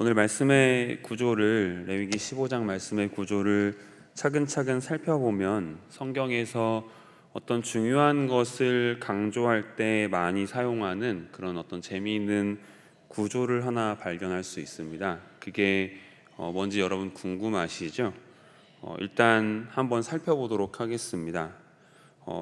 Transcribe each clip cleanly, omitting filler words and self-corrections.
오늘 말씀의 구조를 레위기 15장 말씀의 구조를 차근차근 살펴보면 성경에서 어떤 중요한 것을 강조할 때 많이 사용하는 그런 어떤 재미있는 구조를 하나 발견할 수 있습니다. 그게 뭔지 여러분 궁금하시죠? 일단 한번 살펴보도록 하겠습니다.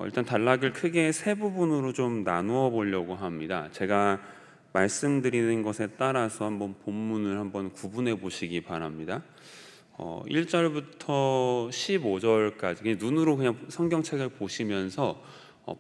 일단 단락을 크게 세 부분으로 좀 나누어 보려고 합니다. 제가 말씀드리는 것에 따라서 한번 본문을 한번 구분해 보시기 바랍니다. 1절부터 15절까지 눈으로 그냥 성경책을 보시면서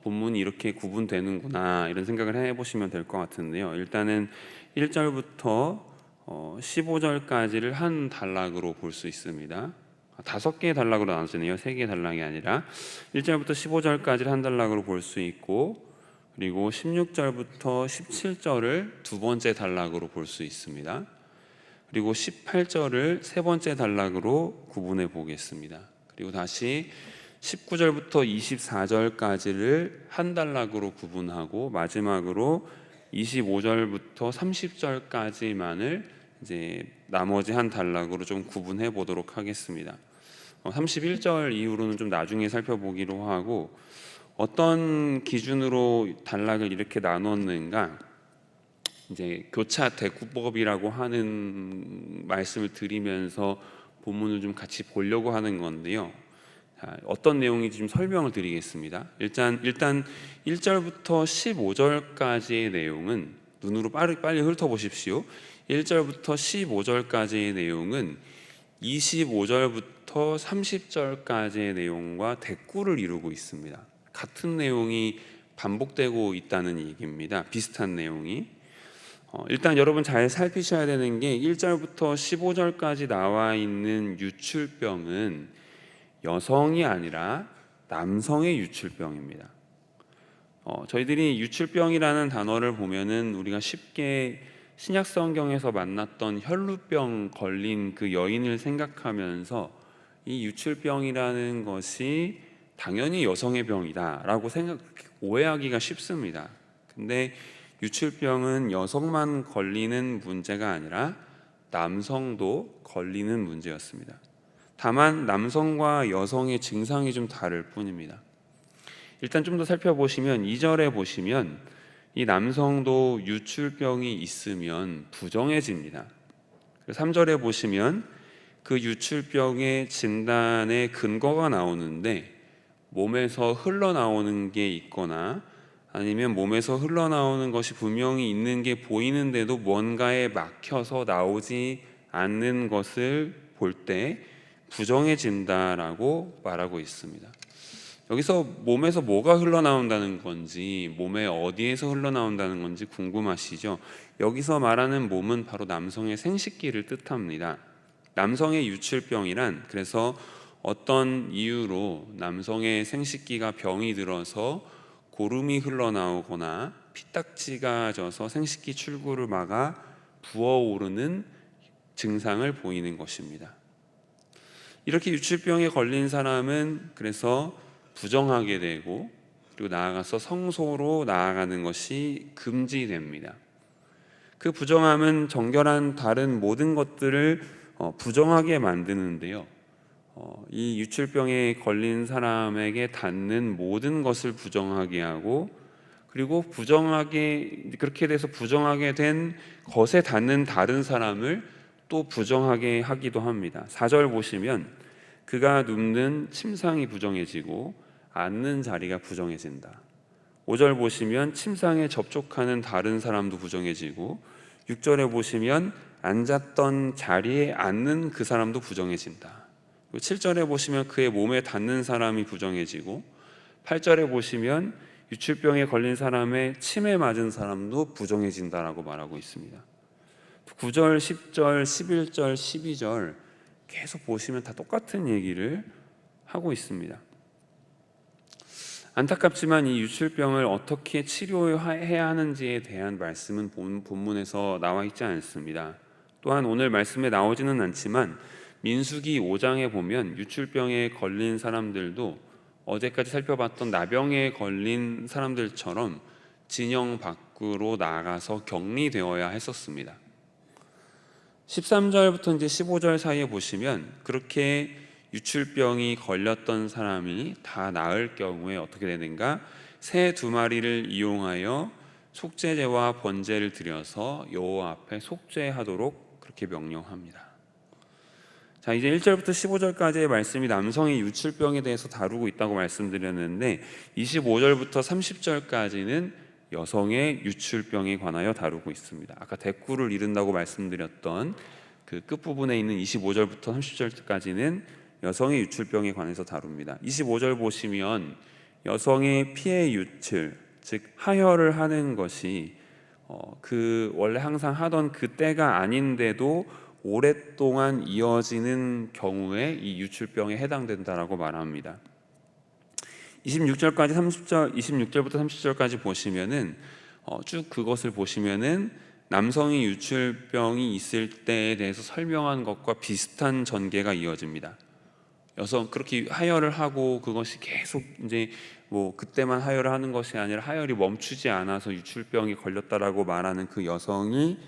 본문이 이렇게 구분되는구나 이런 생각을 해보시면 될 것 같은데요. 일단은 1절부터 15절까지를 한 단락으로 볼 수 있습니다. 5개의 단락으로 나눠지네요. 3개의 단락이 아니라 1절부터 15절까지를 한 단락으로 볼 수 있고, 그리고 16절부터 17절을 두 번째 단락으로 볼 수 있습니다. 그리고 18절을 세 번째 단락으로 구분해 보겠습니다. 그리고 다시 19절부터 24절까지를 한 단락으로 구분하고, 마지막으로 25절부터 30절까지만을 이제 나머지 한 단락으로 좀 구분해 보도록 하겠습니다. 31절 이후로는 좀 나중에 살펴보기로 하고, 어떤 기준으로 단락을 이렇게 나눴는가, 이제 교차 대구법이라고 하는 말씀을 드리면서 본문을 좀 같이 보려고 하는 건데요. 어떤 내용인지 좀 설명을 드리겠습니다. 일단 1절부터 15절까지의 내용은 눈으로 빨리 훑어보십시오. 1절부터 15절까지의 내용은 25절부터 30절까지의 내용과 대꾸를 이루고 있습니다. 같은 내용이 반복되고 있다는 얘기입니다. 비슷한 내용이. 일단 여러분 잘 살피셔야 되는 게 1절부터 15절까지 나와 있는 유출병은 여성이 아니라 남성의 유출병입니다. 저희들이 유출병이라는 단어를 보면은 우리가 쉽게 신약 성경에서 만났던 혈루병 걸린 그 여인을 생각하면서 이 유출병이라는 것이 당연히 여성의 병이다라고 오해하기가 쉽습니다. 근데 유출병은 여성만 걸리는 문제가 아니라 남성도 걸리는 문제였습니다. 다만 남성과 여성의 증상이 좀 다를 뿐입니다. 일단 좀 더 살펴보시면 2절에 보시면 이 남성도 유출병이 있으면 부정해집니다. 3절에 보시면 그 유출병의 진단의 근거가 나오는데, 몸에서 흘러나오는 게 있거나 아니면 몸에서 흘러나오는 것이 분명히 있는 게 보이는데도 뭔가에 막혀서 나오지 않는 것을 볼 때 부정해진다라고 말하고 있습니다. 여기서 몸에서 뭐가 흘러나온다는 건지, 몸에 어디에서 흘러나온다는 건지 궁금하시죠? 여기서 말하는 몸은 바로 남성의 생식기를 뜻합니다. 남성의 유출병이란, 그래서 어떤 이유로 남성의 생식기가 병이 들어서 고름이 흘러나오거나 피딱지가 져서 생식기 출구를 막아 부어오르는 증상을 보이는 것입니다. 이렇게 유출병에 걸린 사람은 그래서 부정하게 되고, 그리고 나아가서 성소로 나아가는 것이 금지됩니다. 그 부정함은 정결한 다른 모든 것들을 부정하게 만드는데요. 이 유출병에 걸린 사람에게 닿는 모든 것을 부정하게 하고, 그리고 그렇게 돼서 부정하게 된 것에 닿는 다른 사람을 또 부정하게 하기도 합니다. 4절 보시면 그가 눕는 침상이 부정해지고 앉는 자리가 부정해진다. 5절 보시면 침상에 접촉하는 다른 사람도 부정해지고, 6절에 보시면 앉았던 자리에 앉는 그 사람도 부정해진다. 7절에 보시면 그의 몸에 닿는 사람이 부정해지고, 8절에 보시면 유출병에 걸린 사람의 침에 맞은 사람도 부정해진다라고 말하고 있습니다. 9절, 10절, 11절, 12절 계속 보시면 다 똑같은 얘기를 하고 있습니다. 안타깝지만 이 유출병을 어떻게 치료해야 하는지에 대한 말씀은 본문에서 나와 있지 않습니다. 또한 오늘 말씀에 나오지는 않지만 민수기 5장에 보면 유출병에 걸린 사람들도 어제까지 살펴봤던 나병에 걸린 사람들처럼 진영 밖으로 나가서 격리되어야 했었습니다. 13절부터 이제 15절 사이에 보시면 그렇게 유출병이 걸렸던 사람이 다 나을 경우에 어떻게 되는가? 새 2마리를 이용하여 속죄제와 번제를 드려서 여호와 앞에 속죄하도록 그렇게 명령합니다. 자, 이제 1절부터 15절까지의 말씀이 남성의 유출병에 대해서 다루고 있다고 말씀드렸는데 25절부터 30절까지는 여성의 유출병에 관하여 다루고 있습니다. 아까 대꾸를 이룬다고 말씀드렸던 그 끝부분에 있는 25절부터 30절까지는 여성의 유출병에 관해서 다룹니다. 25절 보시면 여성의 피해 유출, 즉 하혈을 하는 것이 그 원래 항상 하던 그 때가 아닌데도 오랫동안 이어지는 경우에 이 유출병에 해당된다라고 말합니다. 26절까지 30절, 26절부터 30절까지 보시면은 쭉 그것을 보시면은 남성이 유출병이 있을 때에 대해서 설명한 것과 비슷한 전개가 이어집니다. 여성 그렇게 하혈을 하고 그것이 계속 이제 뭐 그때만 하혈을 하는 것이 아니라 하혈이 멈추지 않아서 유출병이 걸렸다라고 말하는 그 여성이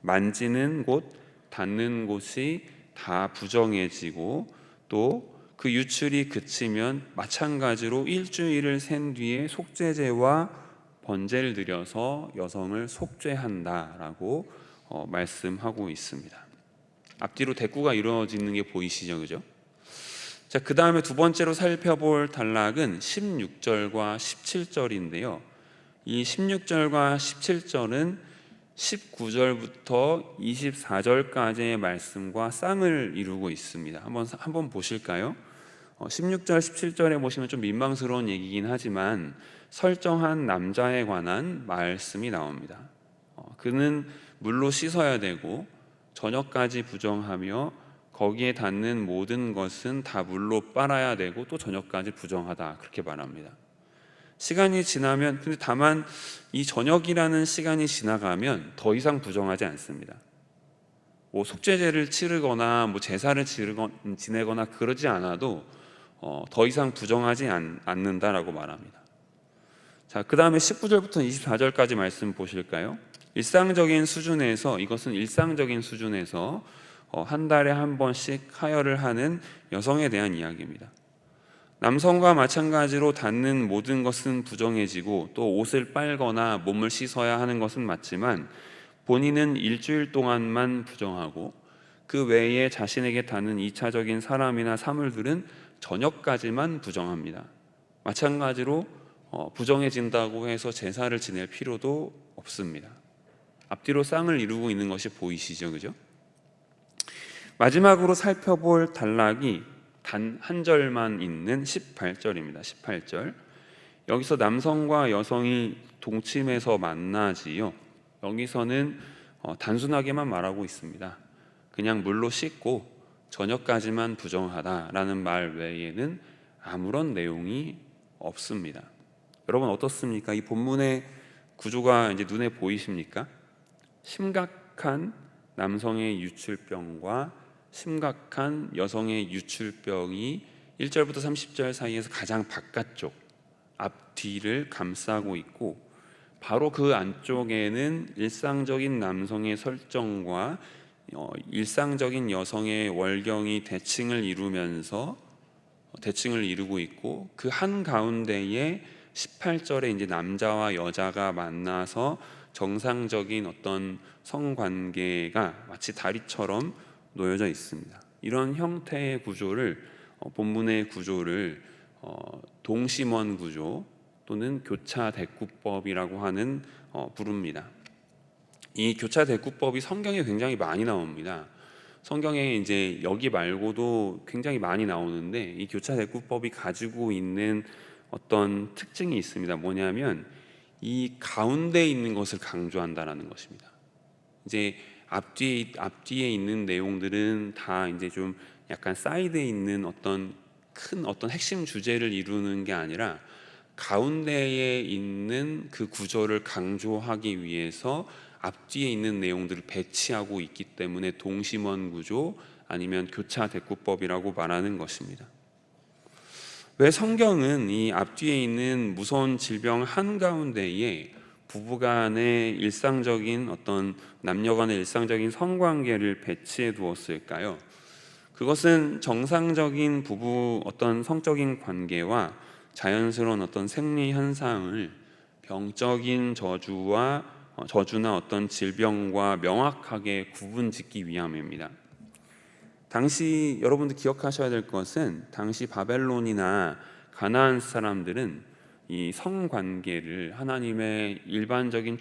만지는 곳, 닿는 곳이 다 부정해지고 또 그 유출이 그치면 마찬가지로 일주일을 센 뒤에 속죄제와 번제를 드려서 여성을 속죄한다라고 말씀하고 있습니다. 앞뒤로 대꾸가 이루어지는 게 보이시죠, 그죠? 자, 그 다음에 두 번째로 살펴볼 단락은 16절과 17절인데요. 이 16절과 17절은 19절부터 24절까지의 말씀과 쌍을 이루고 있습니다. 한번 보실까요? 16절, 17절에 보시면 좀 민망스러운 얘기긴 하지만 설정한 남자에 관한 말씀이 나옵니다. 그는 물로 씻어야 되고 저녁까지 부정하며 거기에 닿는 모든 것은 다 물로 빨아야 되고 또 저녁까지 부정하다, 그렇게 말합니다. 시간이 지나면, 근데 다만 이 저녁이라는 시간이 지나가면 더 이상 부정하지 않습니다. 뭐 속죄제를 치르거나 뭐 제사를 지내거나 그러지 않아도 더 이상 부정하지 않는다라고 말합니다. 자, 그 다음에 19절부터 24절까지 말씀 보실까요? 일상적인 수준에서, 이것은 일상적인 수준에서 한 달에 한 번씩 하혈을 하는 여성에 대한 이야기입니다. 남성과 마찬가지로 닿는 모든 것은 부정해지고 또 옷을 빨거나 몸을 씻어야 하는 것은 맞지만 본인은 일주일 동안만 부정하고 그 외에 자신에게 닿는 2차적인 사람이나 사물들은 저녁까지만 부정합니다. 마찬가지로 부정해진다고 해서 제사를 지낼 필요도 없습니다. 앞뒤로 쌍을 이루고 있는 것이 보이시죠, 그죠? 마지막으로 살펴볼 단락이 단 한 절만 있는 18절입니다. 18절. 여기서 남성과 여성이 동침해서 만나지요. 여기서는 단순하게만 말하고 있습니다. 그냥 물로 씻고 저녁까지만 부정하다라는 말 외에는 아무런 내용이 없습니다. 여러분 어떻습니까? 이 본문의 구조가 이제 눈에 보이십니까? 심각한 남성의 유출병과 심각한 여성의 유출병이 1절부터 30절 사이에서 가장 바깥쪽 앞뒤를 감싸고 있고 바로 그 안쪽에는 일상적인 남성의 설정과 일상적인 여성의 월경이 대칭을 이루고 있고 그 한가운데에 18절에 이제 남자와 여자가 만나서 정상적인 어떤 성관계가 마치 다리처럼 놓여져 있습니다. 이런 형태의 구조를 본문의 구조를 동심원 구조 또는 교차 대꾸법이라고 하는 부릅니다. 이 교차 대꾸법이 성경에 굉장히 많이 나옵니다. 성경에 이제 여기 말고도 굉장히 많이 나오는데 이 교차 대꾸법이 가지고 있는 어떤 특징이 있습니다. 뭐냐면 이 가운데 있는 것을 강조한다라는 것입니다. 이제 앞뒤에 있는 내용들은 다 이제 좀 약간 사이드에 있는 어떤 큰 어떤 핵심 주제를 이루는 게 아니라 가운데에 있는 그 구조를 강조하기 위해서 앞뒤에 있는 내용들을 배치하고 있기 때문에 동심원 구조 아니면 교차 대꾸법이라고 말하는 것입니다. 왜 성경은 이 앞뒤에 있는 무서운 질병 한가운데에 부부간의 일상적인 어떤 남녀간의 일상적인 성관계를 배치해 두었을까요? 그것은 정상적인 부부 어떤 성적인 관계와 자연스러운 어떤 생리 현상을 병적인 저주나 어떤 질병과 명확하게 구분짓기 위함입니다. 당시 여러분들 기억하셔야 될 것은 당시 바벨론이나 가나안 사람들은 이 성관계를 하나님의 일반적인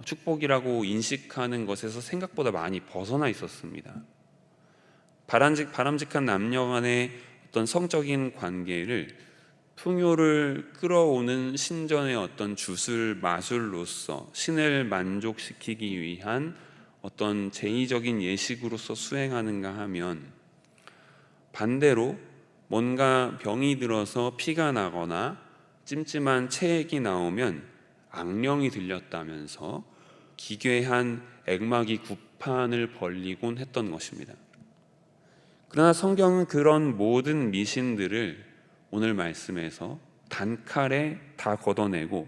축복이라고 인식하는 것에서 생각보다 많이 벗어나 있었습니다. 바람직한 남녀 간의 어떤 성적인 관계를 풍요를 끌어오는 신전의 어떤 마술로서 신을 만족시키기 위한 어떤 제의적인 예식으로서 수행하는가 하면, 반대로 뭔가 병이 들어서 피가 나거나 찜찜한 체액이 나오면 악령이 들렸다면서 기괴한 액막이 구판을 벌리곤 했던 것입니다. 그러나 성경은 그런 모든 미신들을 오늘 말씀에서 단칼에 다 걷어내고,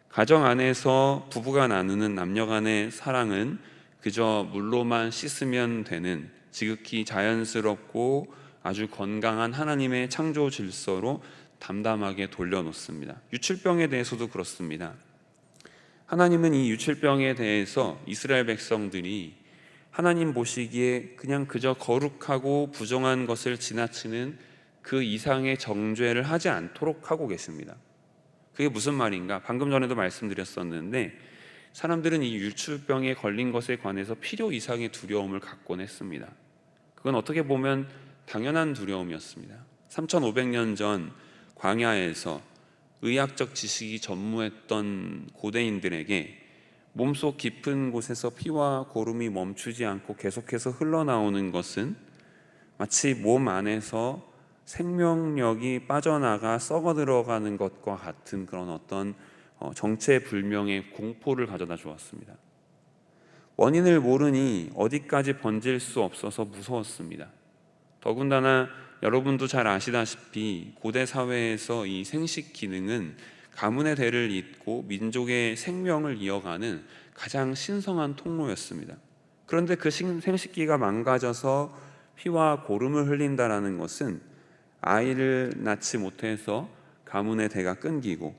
가정 안에서 부부가 나누는 남녀 간의 사랑은 그저 물로만 씻으면 되는 지극히 자연스럽고 아주 건강한 하나님의 창조 질서로 담담하게 돌려놓습니다. 유출병에 대해서도 그렇습니다. 하나님은 이 유출병에 대해서 이스라엘 백성들이 하나님 보시기에 그저 거룩하고 부정한 것을 지나치는 그 이상의 정죄를 하지 않도록 하고 계십니다. 그게 무슨 말인가? 방금 전에도 말씀드렸었는데, 사람들은 이 유출병에 걸린 것에 관해서 필요 이상의 두려움을 갖곤 했습니다. 그건 어떻게 보면 당연한 두려움이었습니다. 3500년 전 광야에서 의학적 지식이 전무했던 고대인들에게 몸속 깊은 곳에서 피와 고름이 멈추지 않고 계속해서 흘러나오는 것은 마치 몸 안에서 생명력이 빠져나가 썩어 들어가는 것과 같은 그런 어떤 정체불명의 공포를 가져다 주었습니다. 원인을 모르니 어디까지 번질 수 없어서 무서웠습니다. 더군다나 여러분도 잘 아시다시피 고대 사회에서 이 생식 기능은 가문의 대를 잇고 민족의 생명을 이어가는 가장 신성한 통로였습니다. 그런데 그 생식기가 망가져서 피와 고름을 흘린다라는 것은 아이를 낳지 못해서 가문의 대가 끊기고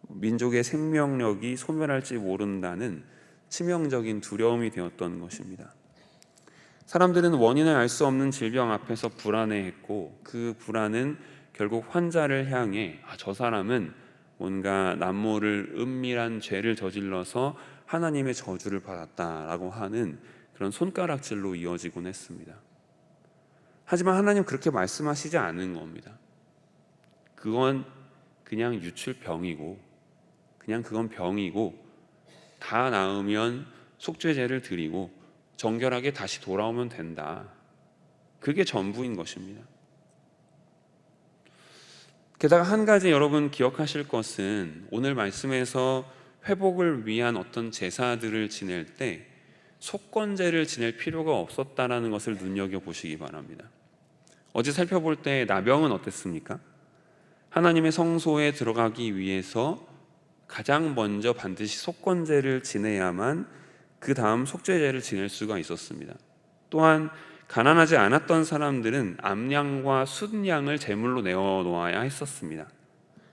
민족의 생명력이 소멸할지 모른다는 치명적인 두려움이 되었던 것입니다. 사람들은 원인을 알 수 없는 질병 앞에서 불안해했고, 그 불안은 결국 환자를 향해 저 사람은 뭔가 남모를 은밀한 죄를 저질러서 하나님의 저주를 받았다라고 하는 그런 손가락질로 이어지곤 했습니다. 하지만 하나님 그렇게 말씀하시지 않은 겁니다. 그건 그냥 유출병이고, 그건 병이고, 다 나으면 속죄제를 드리고 정결하게 다시 돌아오면 된다. 그게 전부인 것입니다. 게다가 한 가지 여러분 기억하실 것은, 오늘 말씀에서 회복을 위한 어떤 제사들을 지낼 때 속건제를 지낼 필요가 없었다라는 것을 눈여겨보시기 바랍니다. 어제 살펴볼 때 나병은 어땠습니까? 하나님의 성소에 들어가기 위해서 가장 먼저 반드시 속건제를 지내야만 그 다음 속죄제를 지낼 수가 있었습니다. 또한 가난하지 않았던 사람들은 암양과 순양을 제물로 내어놓아야 했었습니다.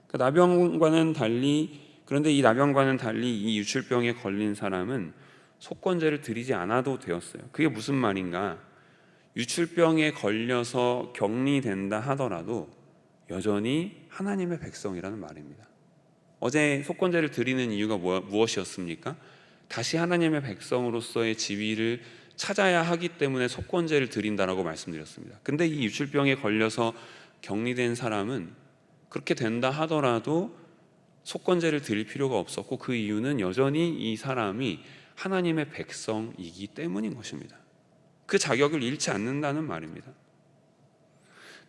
그런데 이 나병과는 달리 이 유출병에 걸린 사람은 속건제를 드리지 않아도 되었어요. 그게 무슨 말인가? 유출병에 걸려서 격리된다 하더라도 여전히 하나님의 백성이라는 말입니다. 어제 속건제를 드리는 이유가 무엇이었습니까? 다시 하나님의 백성으로서의 지위를 찾아야 하기 때문에 속건제를 드린다라고 말씀드렸습니다. 근데 이 유출병에 걸려서 격리된 사람은 그렇게 된다 하더라도 속건제를 드릴 필요가 없었고, 그 이유는 여전히 이 사람이 하나님의 백성이기 때문인 것입니다. 그 자격을 잃지 않는다는 말입니다.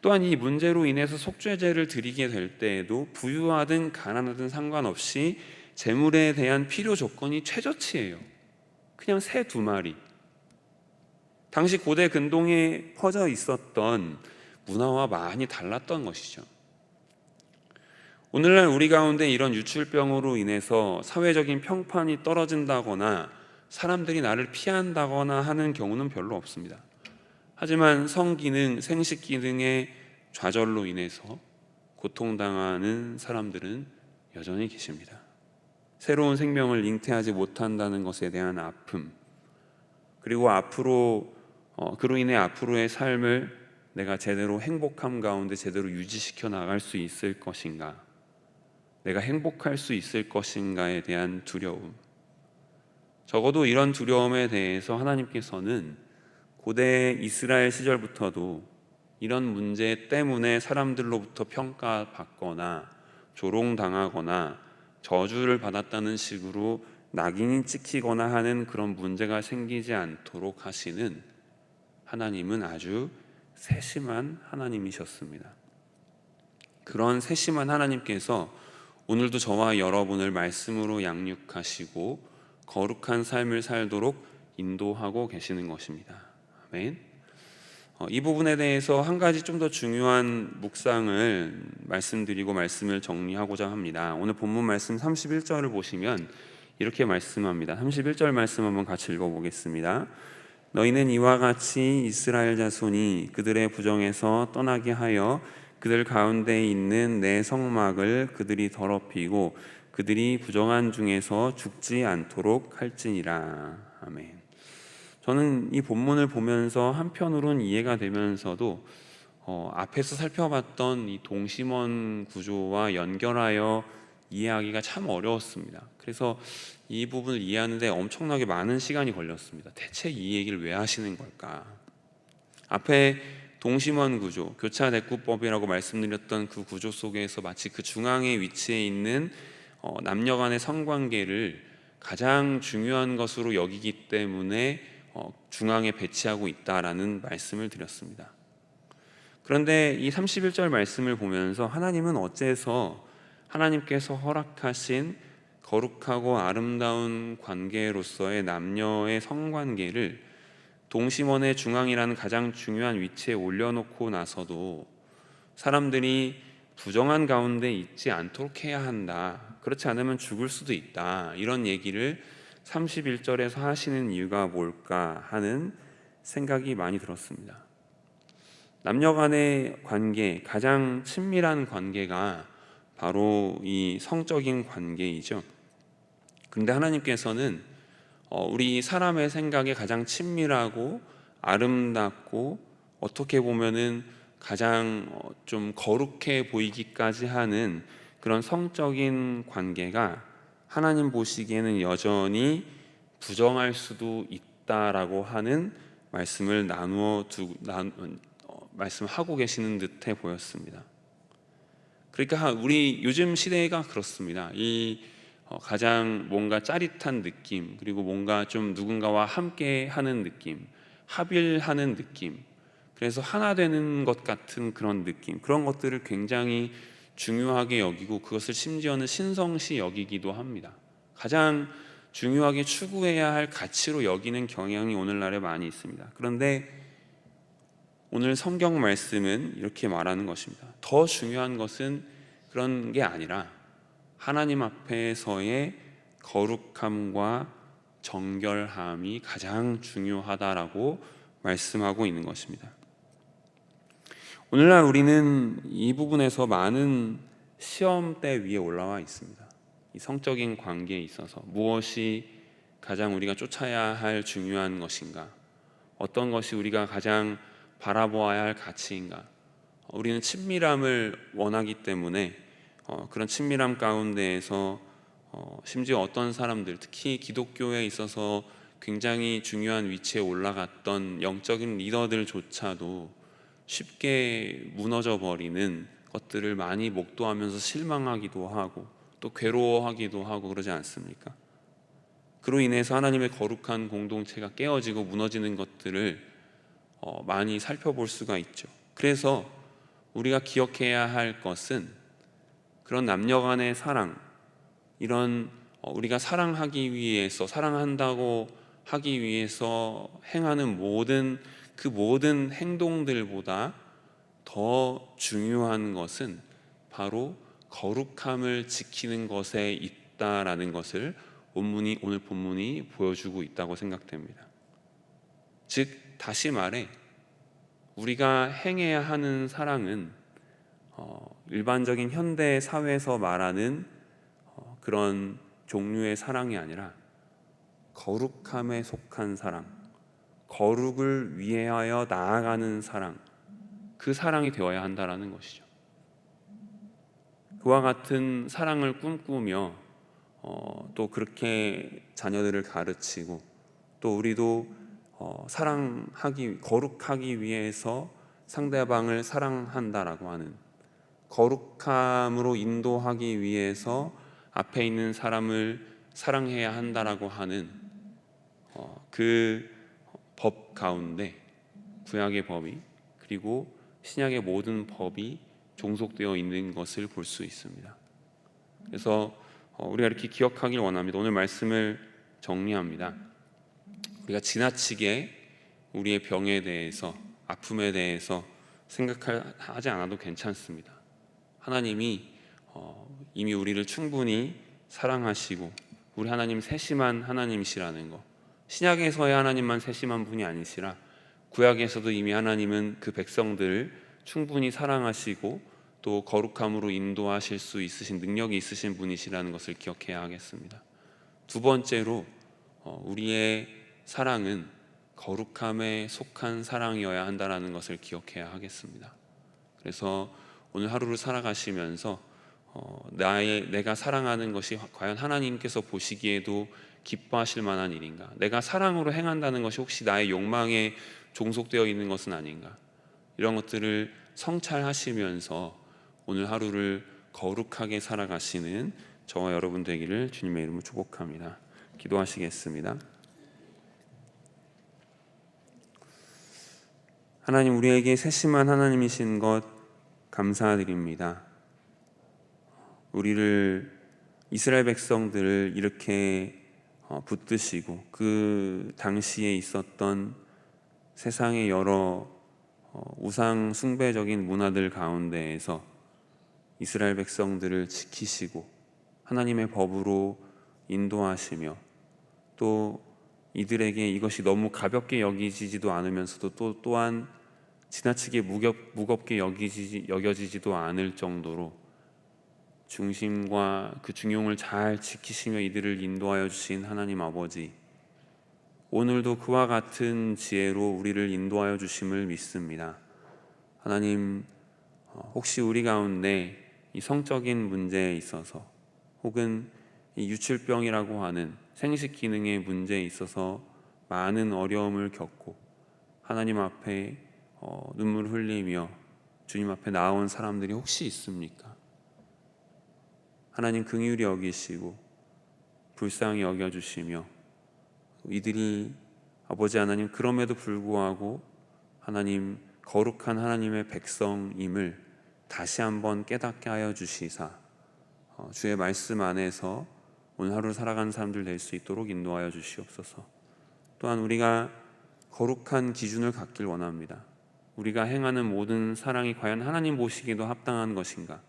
또한 이 문제로 인해서 속죄제를 드리게 될 때에도 부유하든 가난하든 상관없이 제물에 대한 필요 조건이 최저치예요. 그냥 새 2마리. 당시 고대 근동에 퍼져 있었던 문화와 많이 달랐던 것이죠. 오늘날 우리 가운데 이런 유출병으로 인해서 사회적인 평판이 떨어진다거나 사람들이 나를 피한다거나 하는 경우는 별로 없습니다. 하지만 성기능, 생식기능의 좌절로 인해서 고통당하는 사람들은 여전히 계십니다. 새로운 생명을 잉태하지 못한다는 것에 대한 아픔, 그리고 그로 인해 앞으로의 삶을 내가 제대로 행복함 가운데 제대로 유지시켜 나갈 수 있을 것인가, 내가 행복할 수 있을 것인가에 대한 두려움. 적어도 이런 두려움에 대해서 하나님께서는 고대 이스라엘 시절부터도 이런 문제 때문에 사람들로부터 평가받거나 조롱당하거나 저주를 받았다는 식으로 낙인이 찍히거나 하는 그런 문제가 생기지 않도록 하시는 하나님은 아주 세심한 하나님이셨습니다. 그런 세심한 하나님께서 오늘도 저와 여러분을 말씀으로 양육하시고 거룩한 삶을 살도록 인도하고 계시는 것입니다. 아멘. 이 부분에 대해서 한 가지 좀 더 중요한 묵상을 말씀드리고 말씀을 정리하고자 합니다. 오늘 본문 말씀 31절을 보시면 이렇게 말씀합니다. 31절 말씀 한번 같이 읽어보겠습니다. 너희는 이와 같이 이스라엘 자손이 그들의 부정에서 떠나게 하여 그들 가운데 있는 내 성막을 그들이 더럽히고 그들이 부정한 중에서 죽지 않도록 할지니라. 아멘. 저는 이 본문을 보면서 한편으로는 이해가 되면서도 앞에서 살펴봤던 이 동심원 구조와 연결하여 이해하기가 참 어려웠습니다. 그래서 이 부분을 이해하는데 엄청나게 많은 시간이 걸렸습니다. 대체 이 얘기를 왜 하시는 걸까? 앞에 동심원 구조, 교차대꾸법이라고 말씀드렸던 그 구조 속에서 마치 그 중앙에 위치해 있는 남녀 간의 성관계를 가장 중요한 것으로 여기기 때문에 중앙에 배치하고 있다라는 말씀을 드렸습니다. 그런데 이 31절 말씀을 보면서 하나님은 어째서 하나님께서 허락하신 거룩하고 아름다운 관계로서의 남녀의 성관계를 동심원의 중앙이라는 가장 중요한 위치에 올려놓고 나서도 사람들이 부정한 가운데 있지 않도록 해야 한다, 그렇지 않으면 죽을 수도 있다, 이런 얘기를 31절에서 하시는 이유가 뭘까 하는 생각이 많이 들었습니다. 남녀 간의 관계, 가장 친밀한 관계가 바로 이 성적인 관계이죠. 그런데 하나님께서는 우리 사람의 생각에 가장 친밀하고 아름답고 어떻게 보면은 가장 좀 거룩해 보이기까지 하는 그런 성적인 관계가 하나님 보시기에는 여전히 부정할 수도 있다라고 하는 말씀을 말씀하고 계시는 듯해 보였습니다. 그러니까 우리 요즘 시대가 그렇습니다. 가장 뭔가 짜릿한 느낌, 그리고 뭔가 좀 누군가와 함께 하는 느낌, 합일하는 느낌, 그래서 하나 되는 것 같은 그런 느낌, 그런 것들을 굉장히 중요하게 여기고 그것을 심지어는 신성시 여기기도 합니다. 가장 중요하게 추구해야 할 가치로 여기는 경향이 오늘날에 많이 있습니다. 그런데 오늘 성경 말씀은 이렇게 말하는 것입니다. 더 중요한 것은 그런 게 아니라 하나님 앞에서의 거룩함과 정결함이 가장 중요하다라고 말씀하고 있는 것입니다. 오늘날 우리는 이 부분에서 많은 시험대 위에 올라와 있습니다. 이 성적인 관계에 있어서 무엇이 가장 우리가 쫓아야 할 중요한 것인가? 어떤 것이 우리가 가장 바라보아야 할 가치인가? 우리는 친밀함을 원하기 때문에 그런 친밀함 가운데에서 심지어 어떤 사람들, 특히 기독교에 있어서 굉장히 중요한 위치에 올라갔던 영적인 리더들조차도 쉽게 무너져 버리는 것들을 많이 목도하면서 실망하기도 하고 또 괴로워하기도 하고 그러지 않습니까? 그로 인해서 하나님의 거룩한 공동체가 깨어지고 무너지는 것들을 많이 살펴볼 수가 있죠. 그래서 우리가 기억해야 할 것은 그런 남녀 간의 사랑, 이런 우리가 사랑하기 위해서, 사랑한다고 하기 위해서 행하는 모든 행동들보다 더 중요한 것은 바로 거룩함을 지키는 것에 있다라는 것을 오늘 본문이 보여주고 있다고 생각됩니다. 즉 다시 말해 우리가 행해야 하는 사랑은 일반적인 현대 사회에서 말하는 그런 종류의 사랑이 아니라 거룩함에 속한 사랑, 거룩을 위하여 나아가는 사랑, 그 사랑이 되어야 한다라는 것이죠. 그와 같은 사랑을 꿈꾸며 또 그렇게 자녀들을 가르치고 또 우리도 거룩하기 위해서 상대방을 사랑한다라고 하는, 거룩함으로 인도하기 위해서 앞에 있는 사람을 사랑해야 한다라고 하는 그 법 가운데 구약의 법이 그리고 신약의 모든 법이 종속되어 있는 것을 볼 수 있습니다. 그래서 우리가 이렇게 기억하길 원합니다. 오늘 말씀을 정리합니다. 우리가 지나치게 우리의 병에 대해서, 아픔에 대해서 생각하지 않아도 괜찮습니다. 하나님이 이미 우리를 충분히 사랑하시고 우리 하나님 세심한 하나님이시라는 것, 신약에서의 하나님만 세심한 분이 아니시라 구약에서도 이미 하나님은 그 백성들을 충분히 사랑하시고 또 거룩함으로 인도하실 수 있으신 능력이 있으신 분이시라는 것을 기억해야 하겠습니다. 두 번째로 우리의 사랑은 거룩함에 속한 사랑이어야 한다는 것을 기억해야 하겠습니다. 그래서 오늘 하루를 살아가시면서 내가 사랑하는 것이 과연 하나님께서 보시기에도 기뻐하실 만한 일인가? 내가 사랑으로 행한다는 것이 혹시 나의 욕망에 종속되어 있는 것은 아닌가? 이런 것들을 성찰하시면서 오늘 하루를 거룩하게 살아가시는 저와 여러분 되기를 주님의 이름으로 축복합니다. 기도하시겠습니다. 하나님, 우리에게 세심한 하나님이신 것 감사드립니다. 우리를, 이스라엘 백성들을 이렇게 붙드시고 그 당시에 있었던 세상의 여러 우상 숭배적인 문화들 가운데에서 이스라엘 백성들을 지키시고 하나님의 법으로 인도하시며 또 이들에게 이것이 너무 가볍게 여기지지도 않으면서도 또한 지나치게 무겁게 여겨지지도 않을 정도로 중심과 그 중용을 잘 지키시며 이들을 인도하여 주신 하나님 아버지, 오늘도 그와 같은 지혜로 우리를 인도하여 주심을 믿습니다. 하나님, 혹시 우리 가운데 이 성적인 문제에 있어서 혹은 이 유출병이라고 하는 생식 기능의 문제에 있어서 많은 어려움을 겪고 하나님 앞에 눈물 흘리며 주님 앞에 나온 사람들이 혹시 있습니까? 하나님 긍휼히 여기시고 불쌍히 여겨주시며 이들이 아버지 하나님 그럼에도 불구하고 하나님 거룩한 하나님의 백성임을 다시 한번 깨닫게 하여 주시사 주의 말씀 안에서 오늘 하루 살아가는 사람들 될 수 있도록 인도하여 주시옵소서. 또한 우리가 거룩한 기준을 갖길 원합니다. 우리가 행하는 모든 사랑이 과연 하나님 보시기에도 합당한 것인가?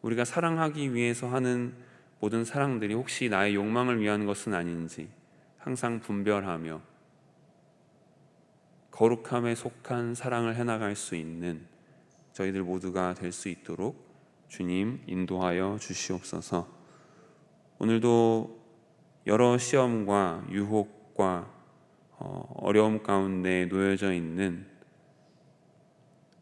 우리가 사랑하기 위해서 하는 모든 사랑들이 혹시 나의 욕망을 위한 것은 아닌지 항상 분별하며 거룩함에 속한 사랑을 해나갈 수 있는 저희들 모두가 될 수 있도록 주님 인도하여 주시옵소서. 오늘도 여러 시험과 유혹과 어려움 가운데 놓여져 있는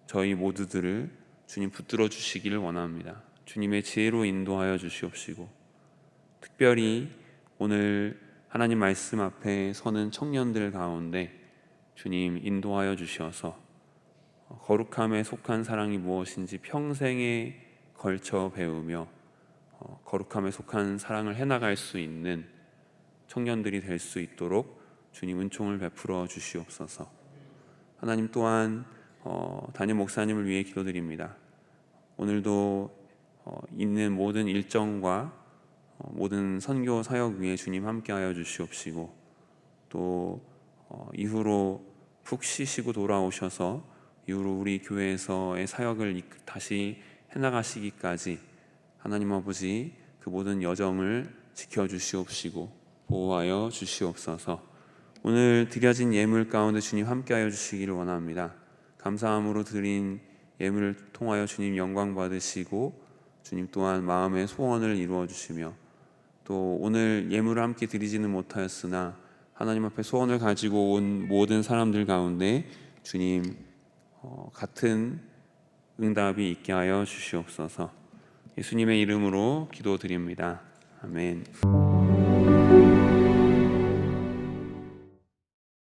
저희 모두들을 주님 붙들어 주시기를 원합니다. 주님의 지혜로 인도하여 주시옵시고 특별히 오늘 하나님 말씀 앞에 서는 청년들 가운데 주님 인도하여 주셔서 거룩함에 속한 사랑이 무엇인지 평생에 걸쳐 배우며 거룩함에 속한 사랑을 해나갈 수 있는 청년들이 될 수 있도록 주님 은총을 베풀어 주시옵소서. 하나님 또한 담임 목사님을 위해 기도드립니다. 오늘도 있는 모든 일정과 모든 선교 사역 위에 주님 함께하여 주시옵시고 또 이후로 푹 쉬시고 돌아오셔서 이후로 우리 교회에서의 사역을 다시 해나가시기까지 하나님 아버지 그 모든 여정을 지켜주시옵시고 보호하여 주시옵소서. 오늘 드려진 예물 가운데 주님 함께하여 주시기를 원합니다. 감사함으로 드린 예물을 통하여 주님 영광 받으시고 주님 또한 마음의 소원을 이루어 주시며 또 오늘 예물을 함께 드리지는 못하였으나 하나님 앞에 소원을 가지고 온 모든 사람들 가운데 주님 같은 응답이 있게 하여 주시옵소서. 예수님의 이름으로 기도드립니다. 아멘.